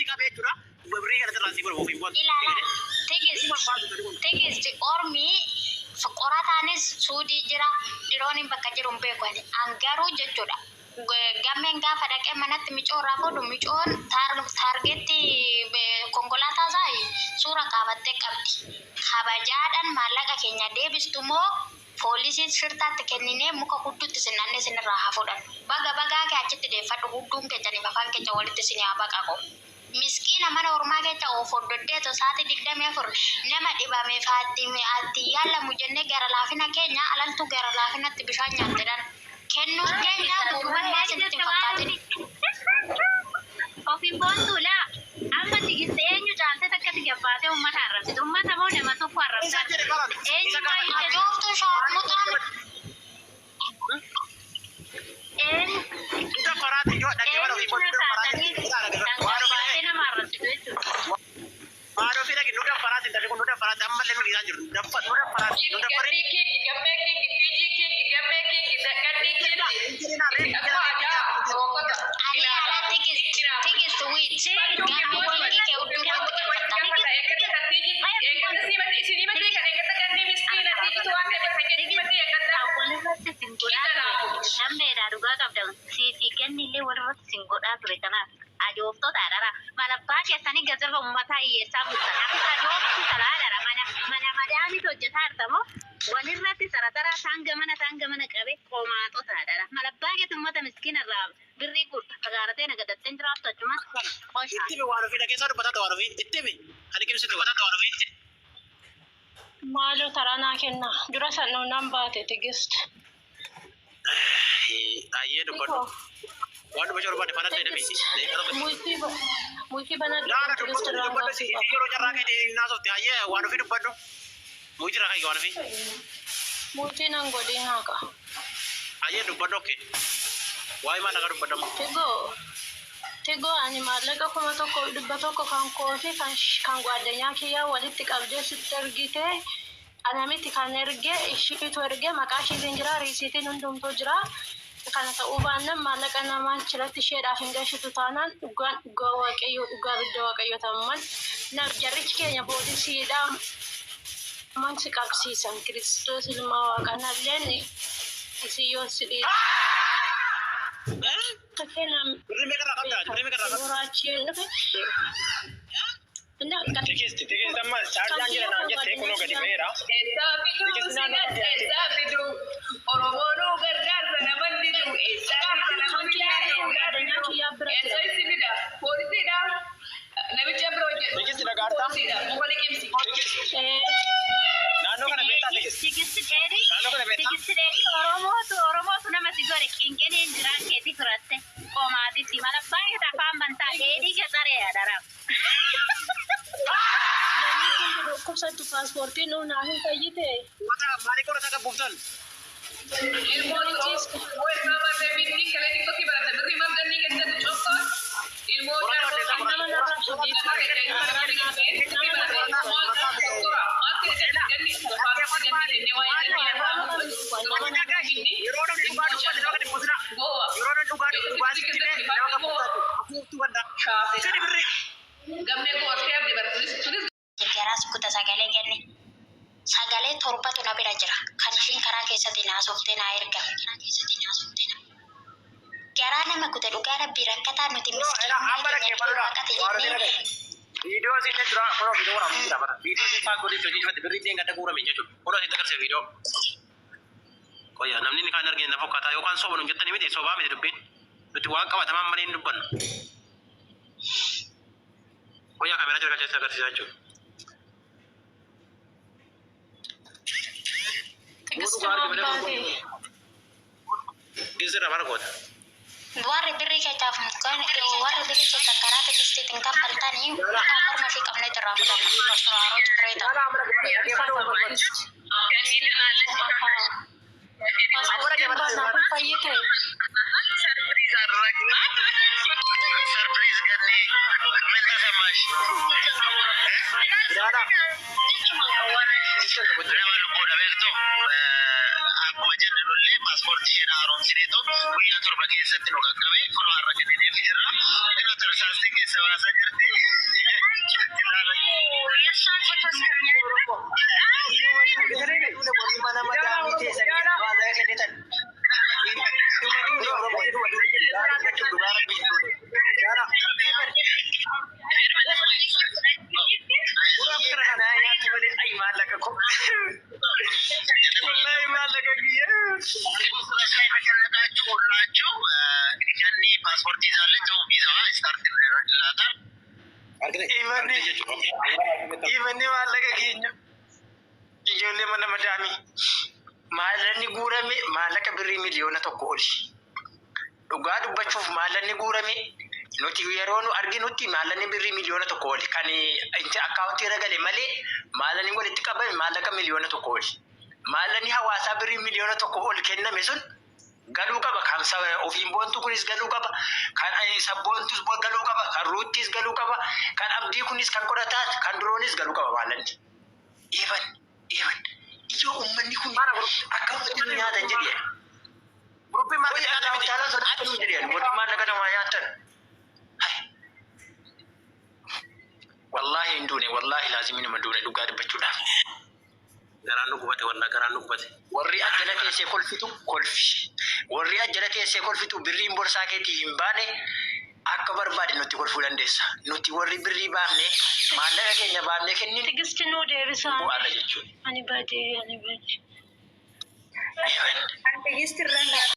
si qabe jira wabri kana tarasi bor ofin bot ilala tigis ormi qoratanis sudi jira dironi bakka jirum beekoni angaru jechuudha gamen gafa dhaqee manatti micoora godhu micoon targetti konkolaataa sai suura qabattee qabdi kabajaadhaan maallaqa keenya deebistumoo poolisiin sirtaatti kenninee muka hudduutti sinanne sinirraa hafuudhaan bagaa kee achitti deeffadhu hudduun keenyanii afaan keenya walitti sinii habaqaqo miskiina mana ormaa keessa ofoddoddee tosaati 24 nama dhibame faatime atti yaalamu jennee gara laafina keenya alaltu gara laafinatti bishaan nyaatedhaan kennuun keenya uumammaa isinitti fakkaatini. Ofiin boontuudha. Amma tigiste eenyu caaltee takkatti gabbaatee uummata arrabsitu. Uummata moo nama tokko arrabsaa? Eenyu baay'ee jooftuu shaarmutaan. Kita farati yo da kewara fi bot gabbaatee nama arrabsitu jechuudha. Ado fira ki nuda farati da ko nuda farati amma le nuda jiru da nuda farati nuda farati wanirratti saratara sangamana qabe qomaatoo taadara malabbaa keetu ummata miskiina irraa birrii gurta fagaaratee nagadattee jiraattu achumas itti waan ofii dhageessaa dubbata waan ofii itti ani kimsitu dubbata waan ofii maalo taranaa kenna dura sanuu nan baate tigist ayyee dubbadhu waan dubbachuu barbaade fana ta'e dhabee muitii bana dubbadhu yeroo jarraa kee naasofte ayyee waan ofii dubbadhu muitii rakaa waan ofii muitii nan godhin haqa ayyee dubbadhu okke waa'ee maal dhagaa dubbadhamu Tigo ani maallaqa 1,100 kan koofi kan gwaaddanyaa kiyyaa walitti qabdee sitti ergite anamitti kan erge ishiitu erge maqaa ishiitiin jira riisiitiin hundumtuu jira kana ta'uu baannaan maallaqa namaa achirratti isheedhaaf hin gashitu taanaan dhugaa bidda waaqayyoo ta'amman jarrichi keenya poolisiidha man si qabsiisan kiristoos ilma waaqanalleen isiyyoo sidhii Kenam. Berima kasih. Tikis sama charge aja na aja teh kuno gadi mera. Oromono gargar sana bandidu. Tikis tidak karta. Nano kana beta tikis. Tikis dari Oromo tu nama sigore kingkene jiran keti kuratte. Komati ti malah banyak tak paham bantah edi ketare ya darab. Kok satu pasportin nu nahin kayak gitu. Mata mari kau rasa buktan. Ilmu itu, buat nama David kalau itu tiba tiba terima dan ni kita cokot. Ilmu Sejarah sukuta sagalee kenne sagalee torbatu na bira jira kan ishiin karaa keessatti naasofte na erga garaa nama kute dhugaa rabbii rakkataa nuti miskiinaa jennee Video sini curang, kalau video orang tidak apa. Video sini pak kodi jadi cuma diberi dia nggak ada kurang menjadi. Kalau kita kerja video, kau ya namni ni kan harga nafkah kata, yo kan sobat nunggu tani mesti sobat mesti dupin. Itu wak kawat tamam manin dupan. Kau ya kamera cerita cerita kerja aja. Kisah apa kau? Warri birri keessa kan warri birri keessa karaa tegistii tingkat baltanii amur masih kabne terakhir terlalu cerita. Surprise करने मिलता समाज ज़्यादा इसको कुछ ना वालों को डबे तो आपको मज़े न ले पासपोर्ट चेहरा आराम से ले तो वही आतुर बगे सत्य लोग कभी कोनो आरक्षण देने फिर रहा इतना तरसाल से के सवासा करते Imanni maallaqa keenya ijoollee mana madaamii maallaqni guurame maallaqa birrii miliyoona tokko oli. Dhugaa dubbachuuf maallaqni guurame nuti yeroo nu arginutti maallaqni birrii miliyoona tokko oli kan akkaawuntii irra gale malee maallaqni walitti qabame maallaqa miliyoona tokko oli. Maallaqni hawaasaa birrii miliyoona tokko oli kenname sun galuu qaba. Kan ofiin boontu kunis galuu qaba. Kan sabboontus galuu qaba. Kan ruuttis galuu qaba. Kan abdii kunis kan qorataa kan duroonis galuu qaba maallaqni. Iban ijoo uummanni kun akkamitti nyaatan jedhee. Gruppii maallaqa namaa nyaatan. Wallahi hin duune wallahi laazimii nama duune dhugaa dubbachuudhaaf. Garaan nu gubate wallaa garaan nu gubate. Warri ajjala keessee kolfitu kolfi. Warri ajjala keessee kolfitu birriin borsaa keetii hin baane akka barbaade nutti kolfuu dandeessa. Nuti warri birrii baafne maallaqa keenya baafne kennin. Tigisti nuu deebisaa. Bu'aadha jechuudha. Ani badee. Tigisti irraa